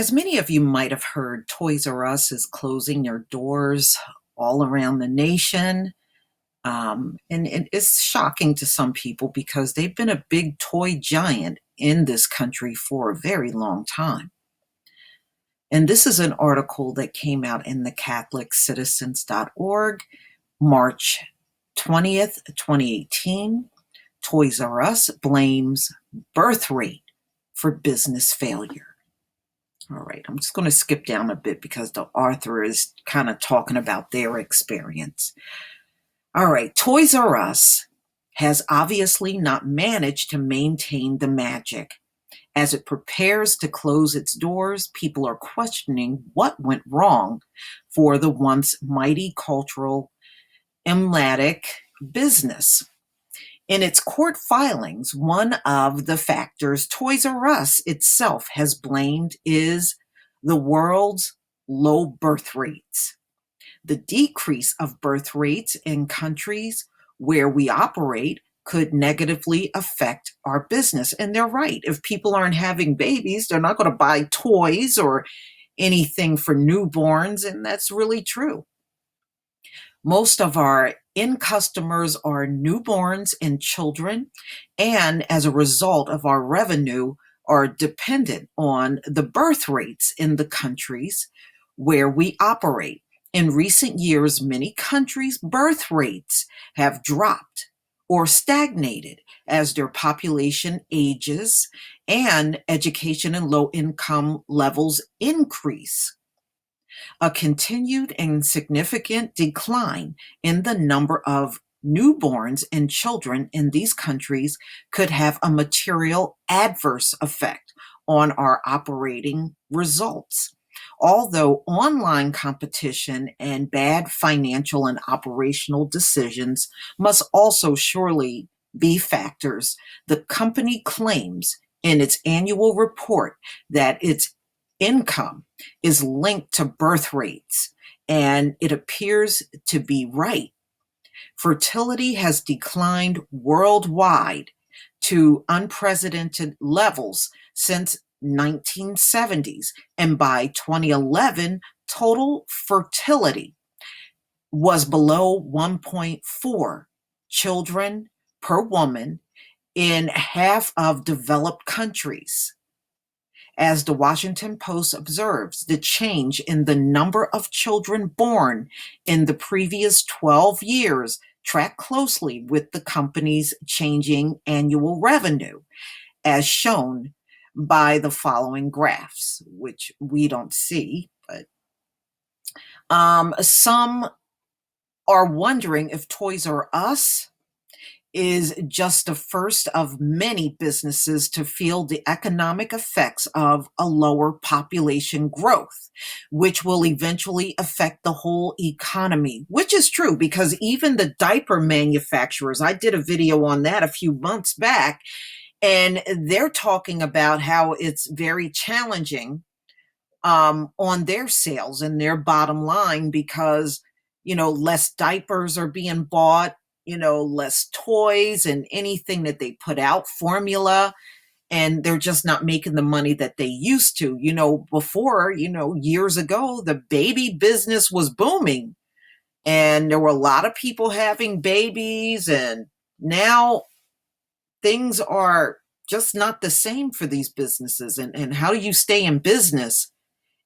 As many of you might have heard, Toys R Us is closing their doors all around the nation. And it is shocking to some people because they've been a big toy giant in this country for a very long time. And this is an article that came out in the CatholicCitizens.org, March 20th, 2018. Toys R Us blames birth rate for business failure. All right, I'm just going to skip down a bit because the author is kind of talking about their experience. All right, Toys R Us has obviously not managed to maintain the magic. As it prepares to close its doors, people are questioning what went wrong for the once mighty cultural emblematic business. In its court filings, one of the factors Toys R Us itself has blamed is the world's low birth rates. The decrease of birth rates in countries where we operate could negatively affect our business. And they're right. If people aren't having babies, they're not going to buy toys or anything for newborns, and that's really true. Most of our end customers are newborns and children, and as a result of our revenue, are dependent on the birth rates in the countries where we operate. In recent years, many countries' birth rates have dropped or stagnated as their population ages and education and low income levels increase. A continued and significant decline in the number of newborns and children in these countries could have a material adverse effect on our operating results. Although online competition and bad financial and operational decisions must also surely be factors, the company claims in its annual report that its income is linked to birth rates, and it appears to be right. Fertility has declined worldwide to unprecedented levels since 1970s, and by 2011, total fertility was below 1.4 children per woman in half of developed countries. As the Washington Post observes, the change in the number of children born in the previous 12 years tracked closely with the company's changing annual revenue, as shown by the following graphs, which we don't see, but some are wondering if Toys R Us is just the first of many businesses to feel the economic effects of a lower population growth, which will eventually affect the whole economy, which is true because even the diaper manufacturers, I did a video on that a few months back, and they're talking about how it's very challenging on their sales and their bottom line because, less diapers are being bought, less toys and anything that they put out, formula, and they're just not making the money that they used to. Before, years ago, the baby business was booming and there were a lot of people having babies, and now things are just not the same for these businesses. And how do you stay in business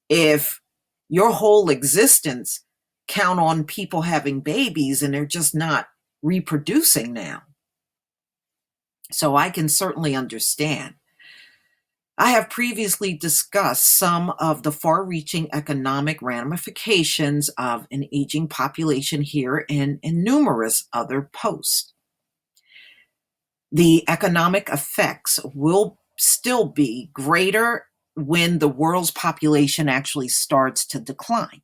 if your whole existence count on people having babies and they're just not reproducing now? So I can certainly understand. I have previously discussed some of the far-reaching economic ramifications of an aging population here in numerous other posts. The economic effects will still be greater when the world's population actually starts to decline.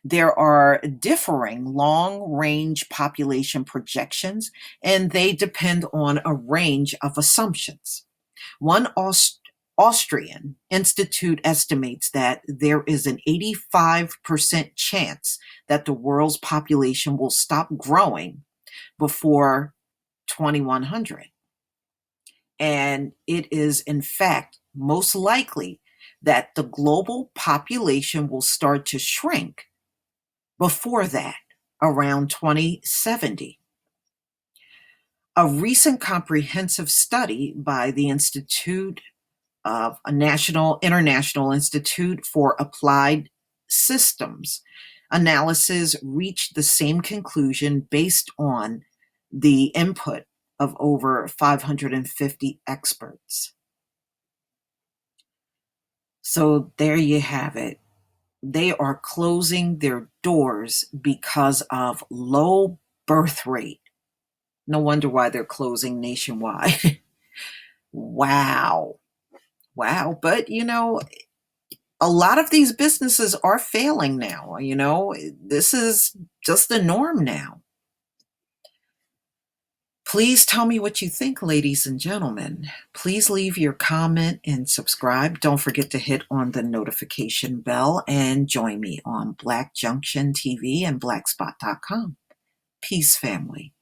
There are differing long-range population projections, and they depend on a range of assumptions. One Austrian institute estimates that there is an 85% chance that the world's population will stop growing before 2100. And it is, in fact, most likely that the global population will start to shrink before that, around 2070. A recent comprehensive study by the Institute of a International Institute for Applied Systems analysis reached the same conclusion based on the input of over 550 experts. So there you have it. They are closing their doors because of low birth rate. No wonder why they're closing nationwide. Wow. Wow. But, a lot of these businesses are failing now. This is just the norm now. Please tell me what you think, ladies and gentlemen. Please leave your comment and subscribe. Don't forget to hit on the notification bell and join me on Black Junction TV and blackspot.com. Peace, family.